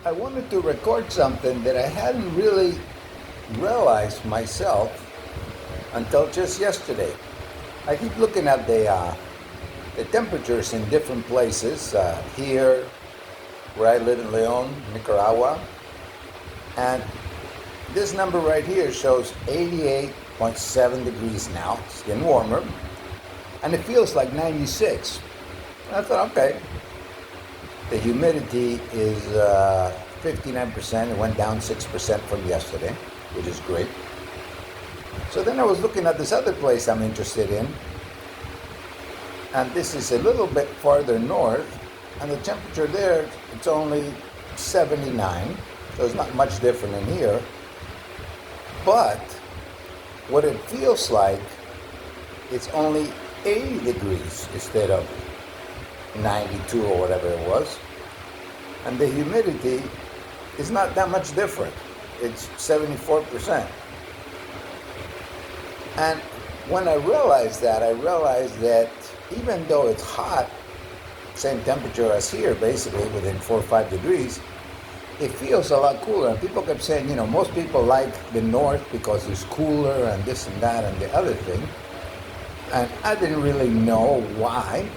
I wanted to record something that I hadn't really realized myself until just yesterday. I keep looking at the temperatures in different places. Here, where I live in Leon, Nicaragua, and this number right here shows 88.7 degrees now. It's getting warmer, and it feels like 96. And I thought, okay. The humidity is 59%. It went down 6% from yesterday, which is great. So then I was looking at this other place I'm interested in, and this is a little bit farther north, and the temperature there, it's only 79, so it's not much different in here. But what it feels like, it's only 80 degrees instead of 92 or whatever it was, and the humidity is not that much different. It's 74%. And when I realized that even though it's hot, same temperature as here, basically within 4 or 5 degrees, it feels a lot cooler. And people kept saying, most people like the north because it's cooler and this and that and the other thing. And I didn't really know why.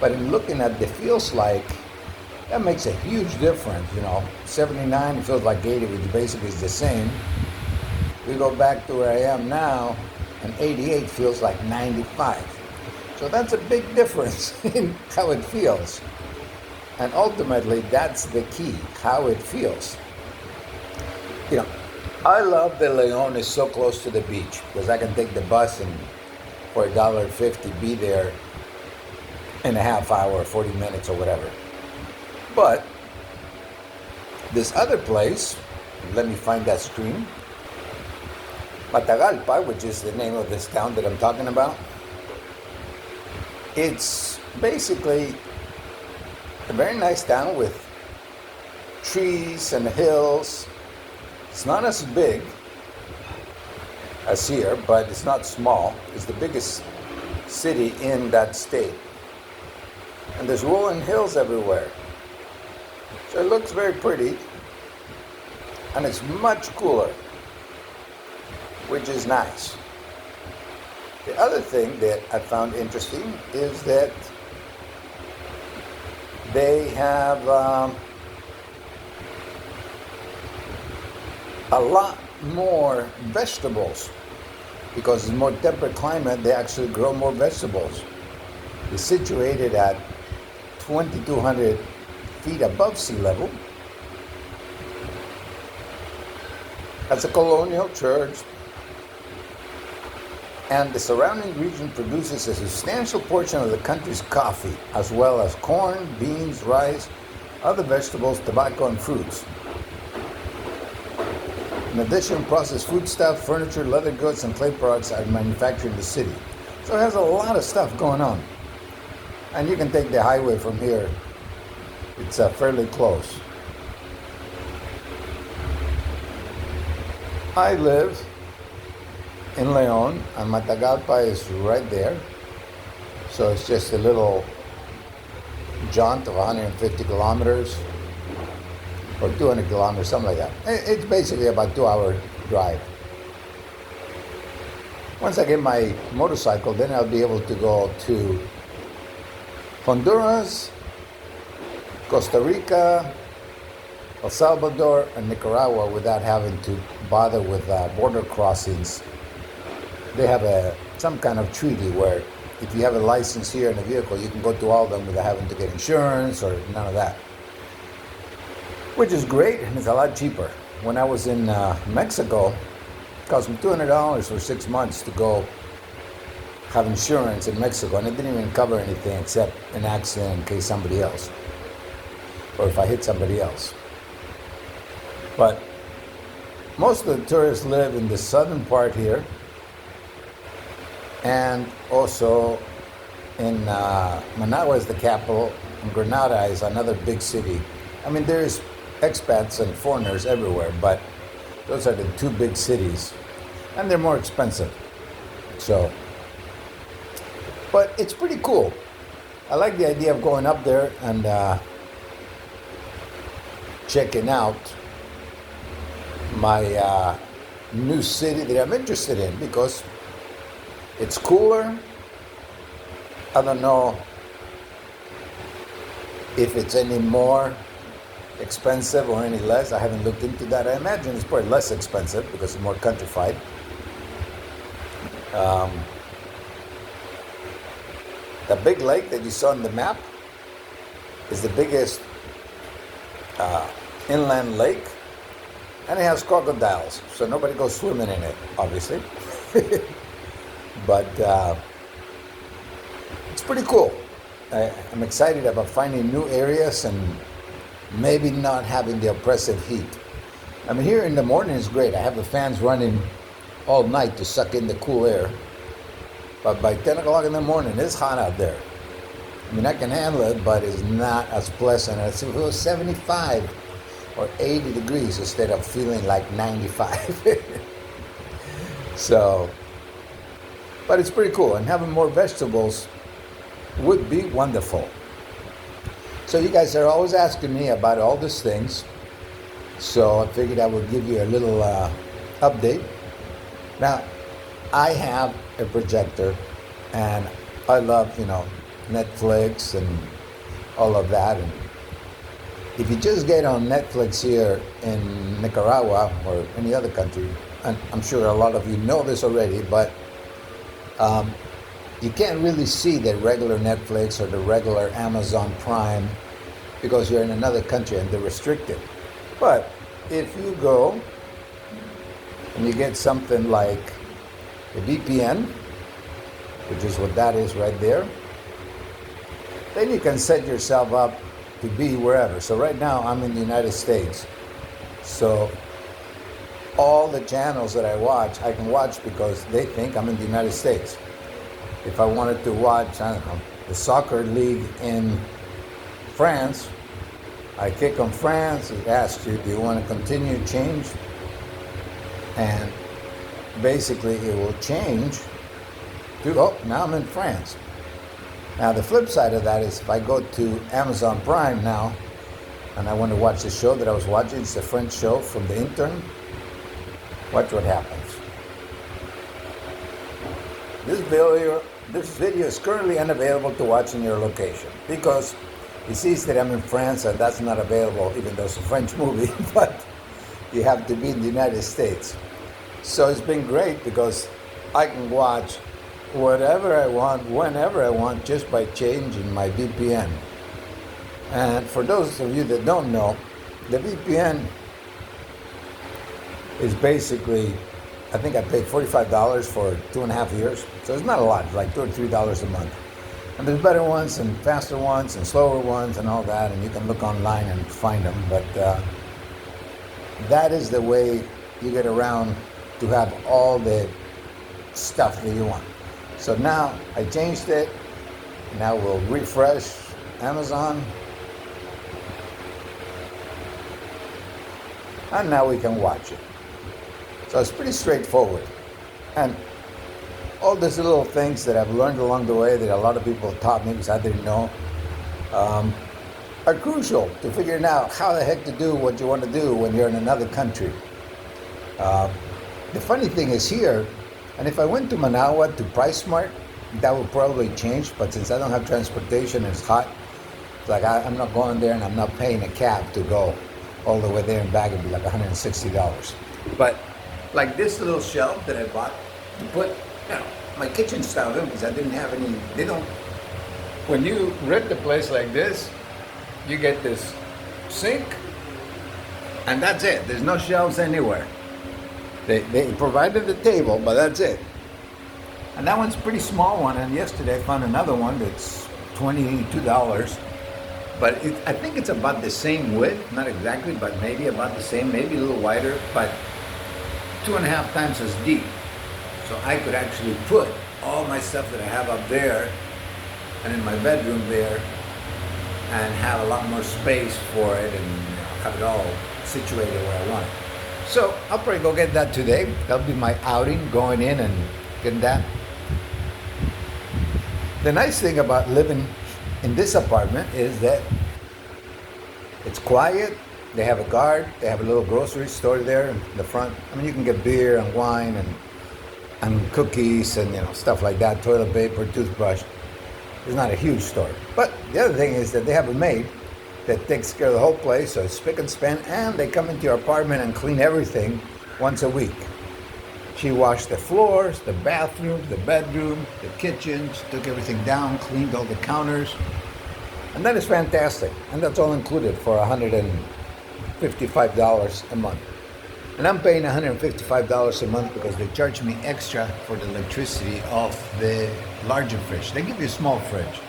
But in looking at the feels like, that makes a huge difference, 79 feels like 80, which basically is the same. We go back to where I am now, and 88 feels like 95. So that's a big difference in how it feels. And ultimately, that's the key, how it feels. I love that Leon is so close to the beach, because I can take the bus and for $1.50 be there in a half hour, 40 minutes or whatever. But this other place, let me find that screen, Matagalpa, which is the name of this town that I'm talking about, it's basically a very nice town with trees and hills. It's not as big as here, but it's not small. It's the biggest city in that state. And there's rolling hills everywhere. So it looks very pretty, and it's much cooler, which is nice. The other thing that I found interesting is that they have a lot more vegetables. Because it's more temperate climate, they actually grow more vegetables. It's situated at 2,200 feet above sea level. Has a colonial church, and the surrounding region produces a substantial portion of the country's coffee, as well as corn, beans, rice, other vegetables, tobacco, and fruits. In addition, processed foodstuff, furniture, leather goods, and clay products are manufactured in the city. So it has a lot of stuff going on. And you can take the highway from here. It's fairly close. I live in Leon, and Matagalpa is right there. So it's just a little jaunt of 150 kilometers or 200 kilometers, something like that. It's basically about a 2-hour drive. Once I get my motorcycle, then I'll be able to go to Honduras, Costa Rica, El Salvador, and Nicaragua without having to bother with border crossings. They have some kind of treaty where if you have a license here in a vehicle, you can go to all of them without having to get insurance or none of that. Which is great, and it's a lot cheaper. When I was in Mexico, it cost me $200 for 6 months to go have insurance in Mexico, and it didn't even cover anything except an accident in case somebody else, or if I hit somebody else. But most of the tourists live in the southern part here, and also in Managua is the capital, and Granada is another big city. I mean, there's expats and foreigners everywhere, but those are the two big cities, and they're more expensive. So, but it's pretty cool. I like the idea of going up there and checking out my new city that I'm interested in because it's cooler. I don't know if it's any more expensive or any less. I haven't looked into that. I imagine it's probably less expensive because it's more countrified. The big lake that you saw on the map is the biggest inland lake, and it has crocodiles, so nobody goes swimming in it, obviously. But it's pretty cool. I'm excited about finding new areas and maybe not having the oppressive heat. I mean, here in the morning is great. I have the fans running all night to suck in the cool air. But by 10 o'clock in the morning, it's hot out there. I mean, I can handle it, but it's not as pleasant as if it was 75 or 80 degrees instead of feeling like 95. So, but it's pretty cool. And having more vegetables would be wonderful. So you guys are always asking me about all these things. So I figured I would give you a little update. Now, I have a projector, and I love, Netflix and all of that. And if you just get on Netflix here in Nicaragua or any other country, and I'm sure a lot of you know this already, but you can't really see the regular Netflix or the regular Amazon Prime because you're in another country and they're restricted. But if you go and you get something like a VPN, which is what that is right there, then you can set yourself up to be wherever. So right now I'm in the United States. So all the channels that I watch, I can watch because they think I'm in the United States. If I wanted to watch, I don't know, the soccer league in France, I click on France, it asks you, do you want to continue change? And basically it will change to, oh, now I'm in France. Now the flip side of that is if I go to Amazon Prime now and I want to watch the show that I was watching, it's a French show from The Intern, watch what happens. This video is currently unavailable to watch in your location because he sees that I'm in France and that's not available even though it's a French movie, but you have to be in the United States. So it's been great because I can watch whatever I want, whenever I want, just by changing my VPN. And for those of you that don't know, the VPN is basically, I think I paid $45 for 2.5 years. So it's not a lot, it's like $2 or $3 a month. And there's better ones and faster ones and slower ones and all that, and you can look online and find them. But that is the way you get around to have all the stuff that you want. So now I changed it. Now we'll refresh Amazon. And now we can watch it. So it's pretty straightforward. And all these little things that I've learned along the way that a lot of people taught me because I didn't know are crucial to figuring out how the heck to do what you want to do when you're in another country. The funny thing is here, and if I went to Managua to PriceSmart, that would probably change, but since I don't have transportation and it's hot, it's like I'm not going there and I'm not paying a cab to go all the way there and back. It'd be like $160. But like this little shelf that I bought to put, my kitchen stuff in because I didn't have any, when you rent a place like this, you get this sink and that's it. There's no shelves anywhere. They provided the table, but that's it. And that one's a pretty small one, and yesterday I found another one that's $22. But I think it's about the same width, not exactly, but maybe about the same, maybe a little wider, but 2.5 times as deep. So I could actually put all my stuff that I have up there and in my bedroom there and have a lot more space for it and have it all situated where I want it. So I'll probably go get that today. That'll be my outing, going in and getting that. The nice thing about living in this apartment is that it's quiet, They have a guard. They have a little grocery store there in the front. I mean, you can get beer and wine and cookies and stuff like that. Toilet paper, toothbrush. It's not a huge store. But the other thing is that they have a maid that takes care of the whole place, so it's spick and span, and they come into your apartment and clean everything once a week. She washed the floors, the bathroom, the bedroom, the kitchen. She took everything down, cleaned all the counters. And that is fantastic. And that's all included for $155 a month. And I'm paying $155 a month because they charge me extra for the electricity of the larger fridge. They give you a small fridge.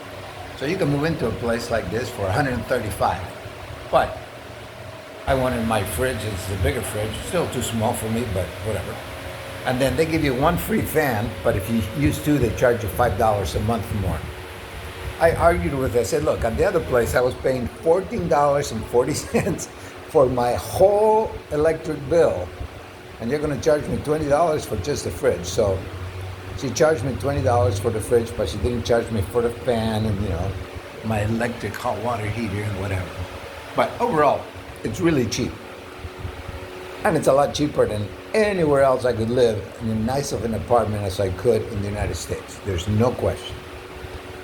So you can move into a place like this for $135. But I wanted my fridge, it's the bigger fridge, still too small for me, but whatever. And then they give you one free fan, but if you use two, they charge you $5 a month more. I argued with her. I said, look, at the other place, I was paying $14.40 for my whole electric bill, and you're going to charge me $20 for just the fridge. So she charged me $20 for the fridge, but she didn't charge me for the fan and, my electric hot water heater and whatever. But overall, it's really cheap. And it's a lot cheaper than anywhere else I could live in as nice of an apartment as I could in the United States. There's no question.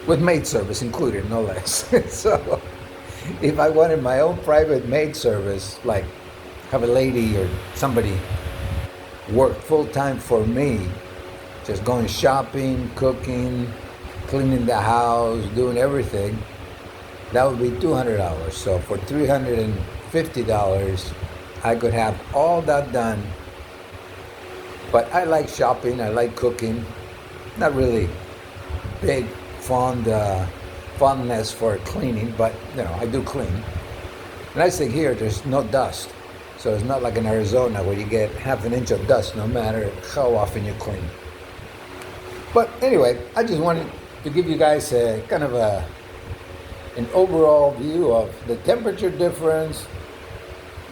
With maid service included, no less. So if I wanted my own private maid service, like have a lady or somebody work full-time for me, just going shopping, cooking, cleaning the house, doing everything, that would be $200. So for $350, I could have all that done. But I like shopping, I like cooking, not really big fondness for cleaning, but I do clean. The nice thing here, there's no dust. So it's not like in Arizona where you get half an inch of dust no matter how often you clean. But anyway, I just wanted to give you guys a kind of an overall view of the temperature difference,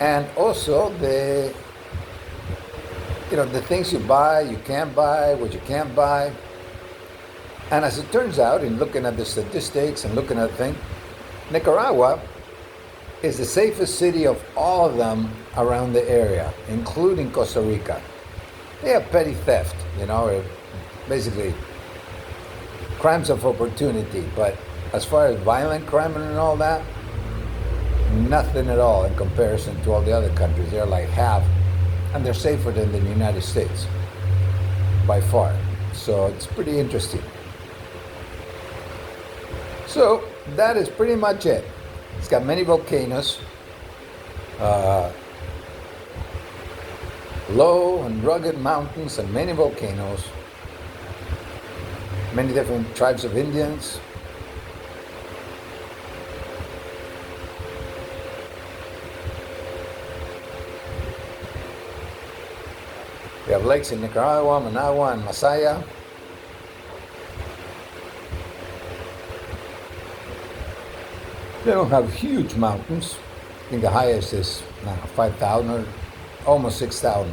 and also the things you buy, you can't buy, what you can't buy. And as it turns out, in looking at the statistics and looking at things, Nicaragua is the safest city of all of them around the area, including Costa Rica. They have petty theft, basically crimes of opportunity, but as far as violent crime and all that, nothing at all in comparison to all the other countries. They're like half, and they're safer than the United States by far. So it's pretty interesting. So that is pretty much it. It's got many volcanoes, low and rugged mountains and many volcanoes, many different tribes of Indians. We have lakes in Nicaragua, Managua, and Masaya. They don't have huge mountains. I think the highest is 5,000 or almost 6,000.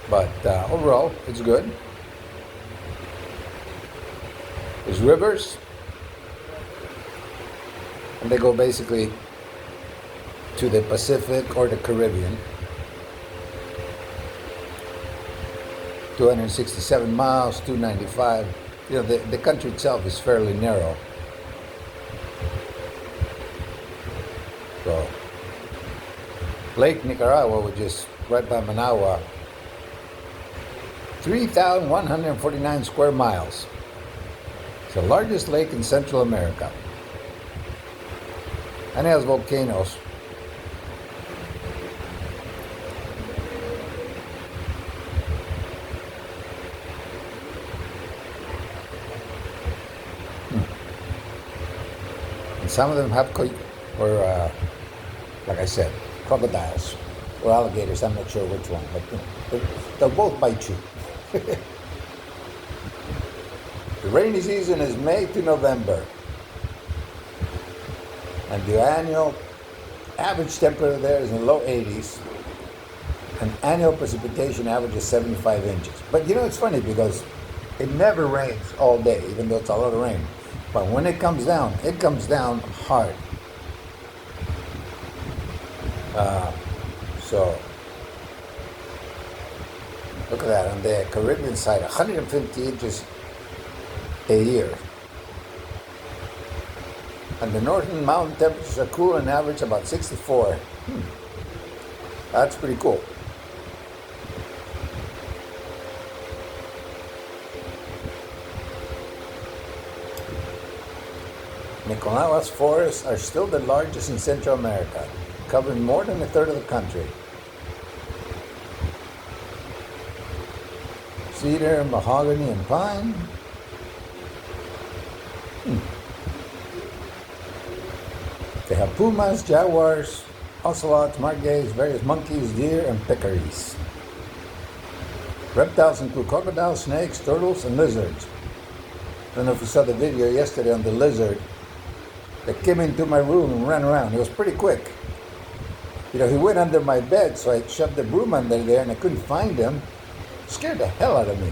But overall, it's good. There's rivers, and they go basically to the Pacific or the Caribbean. 267 miles, 295. The country itself is fairly narrow. So, Lake Nicaragua, which is right by Managua, 3,149 square miles. It's the largest lake in Central America. And it has volcanoes. Some of them have, like I said, crocodiles or alligators. I'm not sure which one, but they'll both bite you. The rainy season is May to November, and the annual average temperature there is in the low 80s, and annual precipitation average is 75 inches. But it's funny because it never rains all day, even though it's a lot of rain. But when it comes down hard. Uh, so look at that on the Caribbean side, 150 inches a year. And the northern mountain temperatures are cool on average about 64. That's pretty cool. Nicaragua's forests are still the largest in Central America, covering more than a third of the country. Cedar, mahogany, and pine. They have pumas, jaguars, ocelots, margays, various monkeys, deer, and peccaries. Reptiles include crocodiles, snakes, turtles, and lizards. I don't know if you saw the video yesterday on the lizard that came into my room and ran around. It was pretty quick. You know, he went under my bed, so I shoved the broom under there and I couldn't find him. It scared the hell out of me.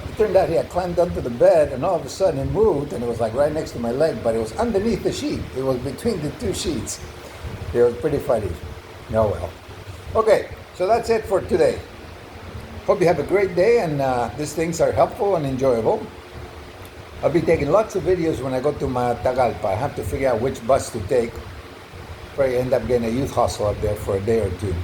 It turned out he had climbed onto the bed and all of a sudden it moved and it was like right next to my leg, but it was underneath the sheet. It was between the two sheets. It was pretty funny. Oh well. Okay, so that's it for today. Hope you have a great day and these things are helpful and enjoyable. I'll be taking lots of videos when I go to Matagalpa. I have to figure out which bus to take. Probably end up getting a youth hostel up there for a day or two.